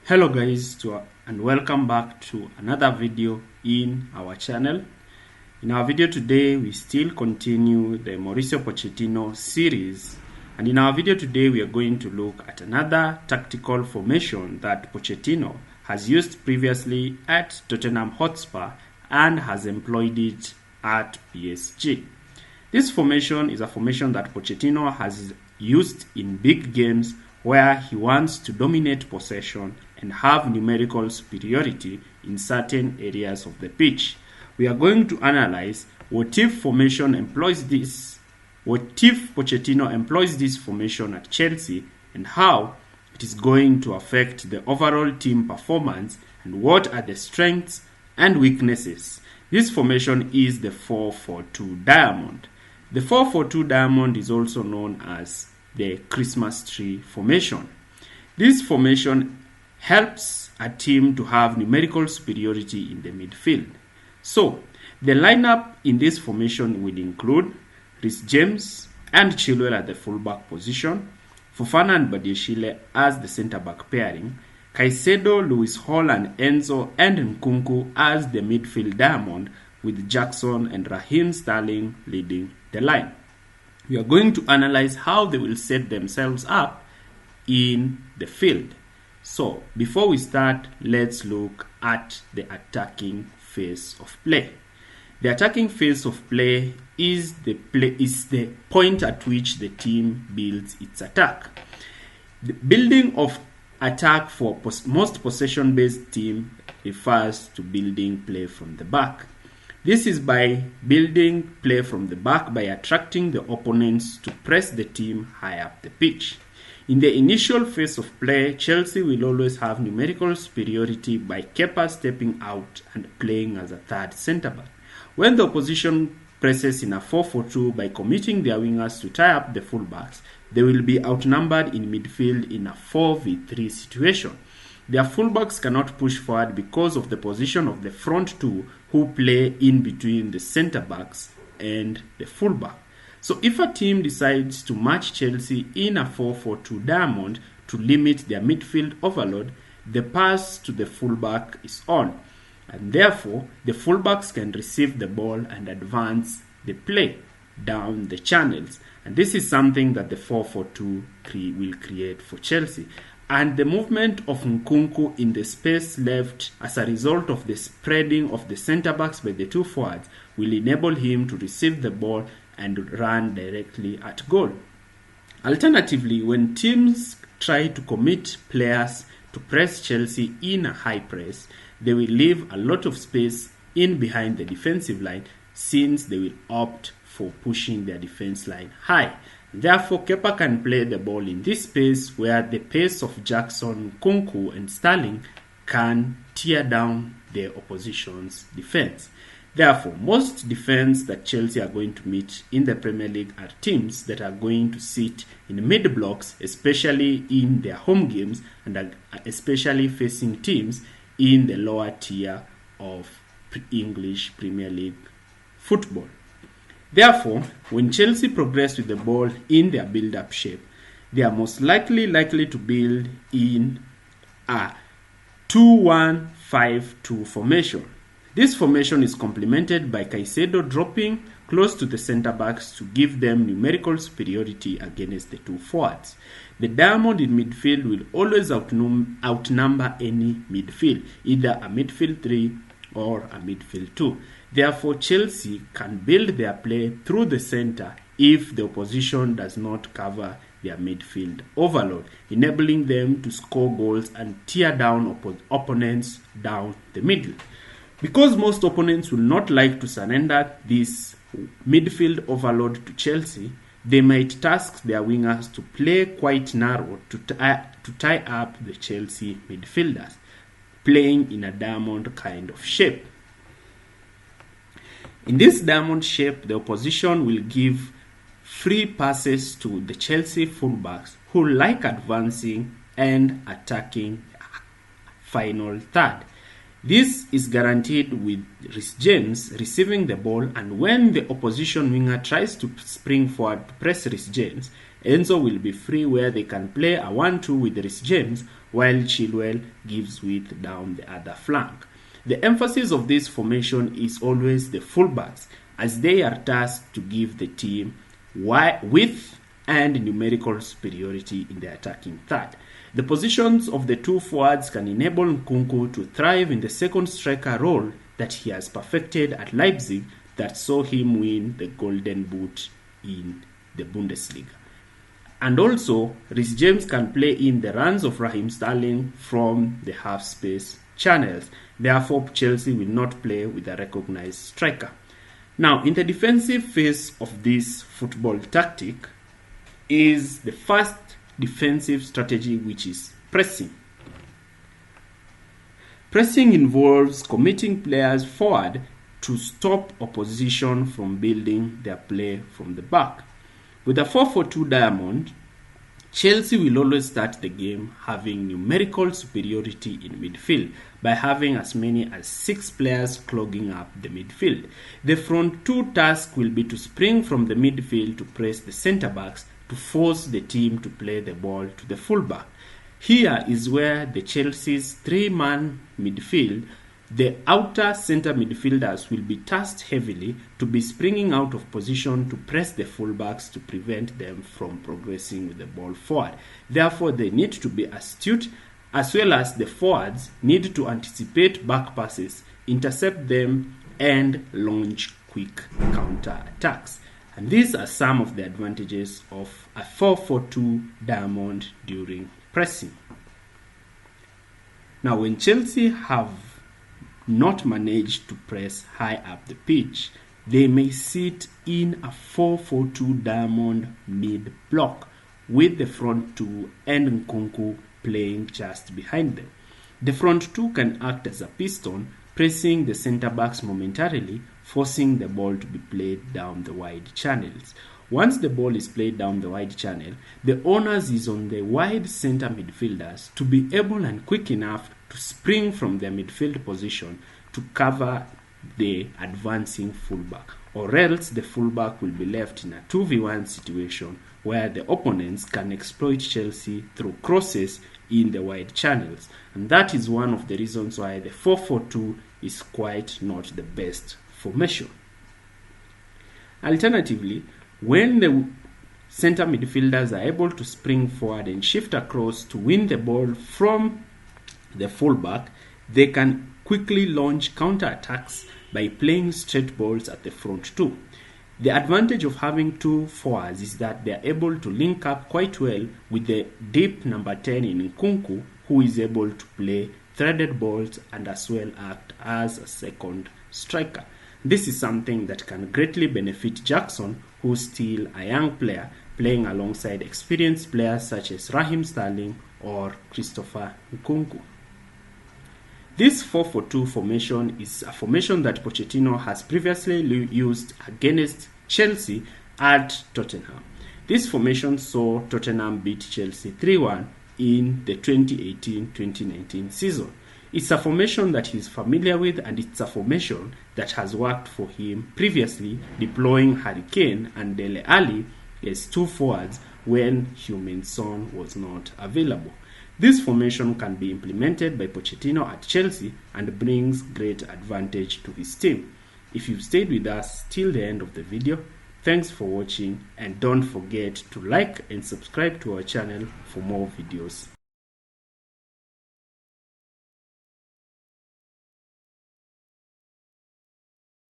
Hello guys, and welcome back to another video in our channel. In our video today, we still continue the Mauricio Pochettino series, and in our video today we are going to look at another tactical formation that Pochettino has used previously at Tottenham Hotspur and has employed it at PSG. This formation is a formation that Pochettino has used in big games where he wants to dominate possession and have numerical superiority in certain areas of the pitch. We are going to analyze what if Pochettino employs this formation at Chelsea and how it is going to affect the overall team performance and what are the strengths and weaknesses. This formation is the 4-4-2 diamond. The 4-4-2 diamond is also known as the Christmas tree formation. This formation helps a team to have numerical superiority in the midfield. So, the lineup in this formation will include Reece James and Chilwell at the fullback position, Fofana and Badiashile as the centre-back pairing, Caicedo, Lewis Hall and Enzo and Nkunku as the midfield diamond, with Jackson and Raheem Sterling leading the line. We are going to analyze how they will set themselves up in the field. So, before we start, let's look at the attacking phase of play. The attacking phase of play is the point at which the team builds its attack. The building of attack for most possession-based team refers to building play from the back. This is by building play from the back by attracting the opponents to press the team high up the pitch. In the initial phase of play, Chelsea will always have numerical superiority by Kepa stepping out and playing as a third centre-back. When the opposition presses in a 4-4-2 by committing their wingers to tie up the fullbacks, they will be outnumbered in midfield in a 4v3 situation. Their fullbacks cannot push forward because of the position of the front two who play in between the centre-backs and the fullback. So if a team decides to match Chelsea in a 4-4-2 diamond to limit their midfield overload, the pass to the fullback is on, and therefore the fullbacks can receive the ball and advance the play down the channels. And this is something that the 4-4-2 will create for Chelsea. And the movement of Nkunku in the space left as a result of the spreading of the centre-backs by the two forwards will enable him to receive the ball and run directly at goal. Alternatively, when teams try to commit players to press Chelsea in a high press, they will leave a lot of space in behind the defensive line, since they will opt for pushing their defense line high. Therefore, Kepa can play the ball in this space where the pace of Jackson, Nkunku and Sterling can tear down the opposition's defense. Therefore, most defense that Chelsea are going to meet in the Premier League are teams that are going to sit in mid blocks, especially in their home games, and are especially facing teams in the lower tier of English Premier League football. Therefore, when Chelsea progress with the ball in their build-up shape, they are most likely to build in a 2-1-5-2 formation. This formation is complemented by Caicedo dropping close to the centre-backs to give them numerical superiority against the two forwards. The diamond in midfield will always outnumber any midfield, either a midfield 3 or a midfield 2. Therefore, Chelsea can build their play through the centre if the opposition does not cover their midfield overload, enabling them to score goals and tear down opponents down the middle. Because most opponents will not like to surrender this midfield overload to Chelsea, they might task their wingers to play quite narrow to tie up the Chelsea midfielders, playing in a diamond kind of shape. In this diamond shape, the opposition will give free passes to the Chelsea fullbacks who like advancing and attacking final third. This is guaranteed with Reece James receiving the ball, and when the opposition winger tries to spring forward to press Reece James, Enzo will be free where they can play a 1-2 with Reece James, while Chilwell gives width down the other flank. The emphasis of this formation is always the fullbacks, as they are tasked to give the team width and numerical superiority in the attacking third. The positions of the two forwards can enable Nkunku to thrive in the second striker role that he has perfected at Leipzig, that saw him win the Golden Boot in the Bundesliga. And also, Reece James can play in the runs of Raheem Sterling from the half space channels. Therefore, Chelsea will not play with a recognized striker. Now, in the defensive phase of this football tactic is the first defensive strategy, which is pressing. Pressing involves committing players forward to stop opposition from building their play from the back. With a 4-4-2 diamond, Chelsea will always start the game having numerical superiority in midfield by having as many as 6 players clogging up the midfield. The front two task will be to spring from the midfield to press the centre-backs to force the team to play the ball to the fullback. Here is where the Chelsea's 3-man midfield, the outer centre midfielders, will be tasked heavily to be springing out of position to press the fullbacks to prevent them from progressing with the ball forward. Therefore, they need to be astute, as well as the forwards need to anticipate back passes, intercept them, and launch quick counter attacks. And these are some of the advantages of a 4-4-2 diamond during pressing. Now, when Chelsea have not managed to press high up the pitch, they may sit in a 4-4-2 diamond mid block with the front two and Nkunku playing just behind them. The front two can act as a piston, pressing the centre backs momentarily, forcing the ball to be played down the wide channels. Once the ball is played down the wide channel, the onus is on the wide centre midfielders to be able and quick enough to spring from their midfield position to cover the advancing fullback, or else the fullback will be left in a 2v1 situation where the opponents can exploit Chelsea through crosses in the wide channels. And that is one of the reasons why the 4-4-2 is quite not the best formation. Alternatively, when the center midfielders are able to spring forward and shift across to win the ball from the fullback, they can quickly launch counter-attacks by playing straight balls at the front two. The advantage of having two forwards is that they are able to link up quite well with the deep number 10 in Nkunku, who is able to play threaded balls and as well act as a second striker. This is something that can greatly benefit Jackson, who is still a young player, playing alongside experienced players such as Raheem Sterling or Christopher Nkunku. This 4-4-2 formation is a formation that Pochettino has previously used against Chelsea at Tottenham. This formation saw Tottenham beat Chelsea 3-1 in the 2018-2019 season. It's a formation that he's familiar with, and it's a formation that has worked for him previously, deploying Harry Kane and Dele Alli as two forwards when Heung-min Son was not available. This formation can be implemented by Pochettino at Chelsea and brings great advantage to his team. If you've stayed with us till the end of the video, thanks for watching, and don't forget to like and subscribe to our channel for more videos.